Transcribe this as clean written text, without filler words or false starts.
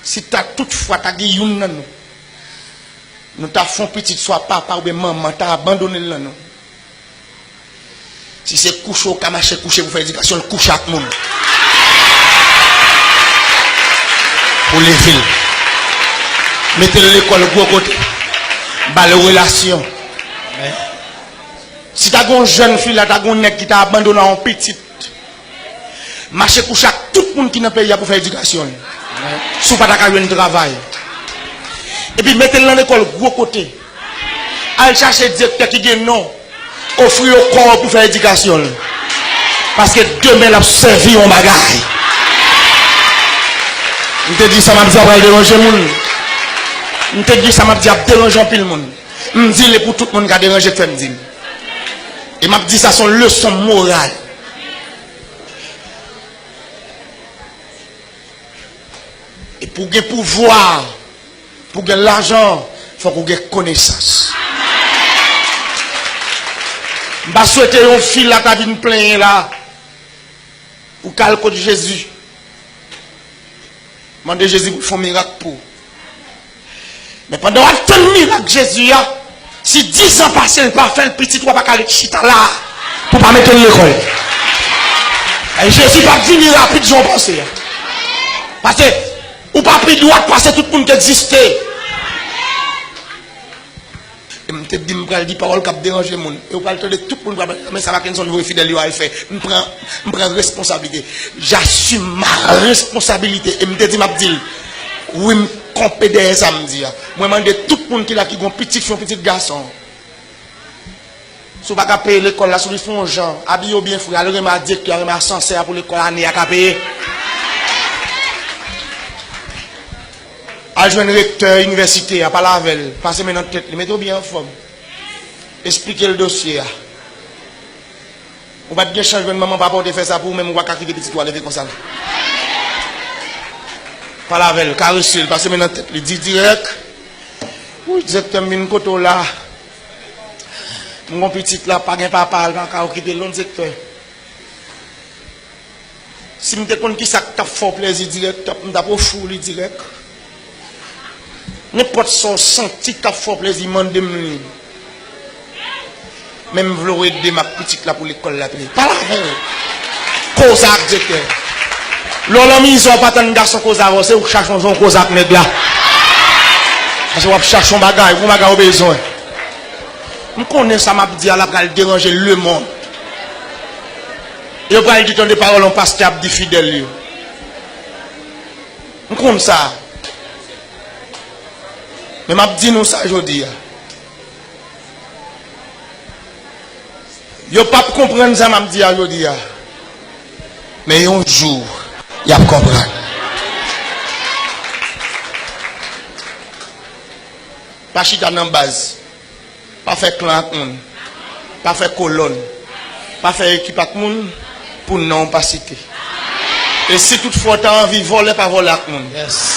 Si tu as toutefois ta guillon nan nous. Nous t'a fait petit soit papa ou bien maman t'a abandonné là nous. Si c'est coucher au camaché coucher pour faire éducation, le couche à tout le monde. Pour les villes. Mettez-le l'école gros côté. Bas les relations. Si tu as une jeune fille là, tu as un nègre qui t'a abandonné en petite. Marcher coucher à tout le monde qui n'a pas payé pour faire éducation. Sous pas d'avoir un travail. Et puis mettez-le dans l'école gros côté. Allez chercher directeur qui dit non. Offrir au corps pour faire éducation. Parce que demain, la servi en bagaille. Je te dis ça m'a dit à déranger le monde. Je te dis ça m'a dit à déranger un peu le monde. Je me dis pour tout le monde qui a dérangé fait me dire. Et m'a dit ça son leçon morale. Et pour gagner pouvoir, pour gagner l'argent, il faut qu'on gagne connaissance. Je vais souhaiter un fil là, qui vient plein là, pour calculer de Jésus. Je demande Jésus pour faire un miracle pour. Mais pendant un miracle Jésus, si 10 ans passent, il ne va pas faire le petit, il ne va pas aller chita là, pour ne pas mettre l'école. Et Jésus va venir rapide, j'en pense. Parce que, ou pas pris droit de passer tout le monde qui existait. Et je te dis, je vais dire parole qui dérange le monde. Et je vais de tout le monde, mais ça va qu'un son nouveau fidèle, il va faire. Je prends responsabilité. J'assume ma responsabilité. Et je te dis, je dis, oui, je compte derrière ça, je dis. Moi, je demande tout le monde qui a un petit fille, un petit garçon. Si vous ne pouvez pas payer l'école, là, si vous font gens, habillez bien, frère, alors je vais dire qu'il y a un censé pour l'école, il y a qu'à payer. À jouer un recteur université, à parler avec elle, passez maintenant tête, mettez bien en forme. Expliquez le dossier. On va bien changer de maman, papa, de faire ça pour même, on va quitter petit toit, lever comme ça. Parlez avec elle, caressez, passez maintenant tête, il dit direct. Oui, directeur, une côté là. Mon petit là, pas de papa, il va quitter l'autre directeur. Si je me dis qui ça t'a fait plaisir direct, je vais pas fou direct. N'importe son senti qui a fait plaisir, demande moi. Même je veux aider ma petite là pour l'école là. Pas la veille. Causac directeur. L'homme ils ont pas tant de garçons Causac, c'est où chercher un Causac nèg là. Parce que on cherche un bagage, vous bagage au besoin. Je connais ça m'a dit à la pral déranger le monde. Et pral dit ton des paroles on passe cap di fidèle. Je connais ça. Mais m'a dit nous ça aujourd'hui. Yo pas comprendre ça m'a dit aujourd'hui. Mais un jour, il a comprendre. Pas chita dans base. Pas faire clan avec moun. Pas faire colonne. Pas faire équipe avec moun pour non pas citer. Et si toutefois tu as envie de voler, pas voler avec moun. Yes.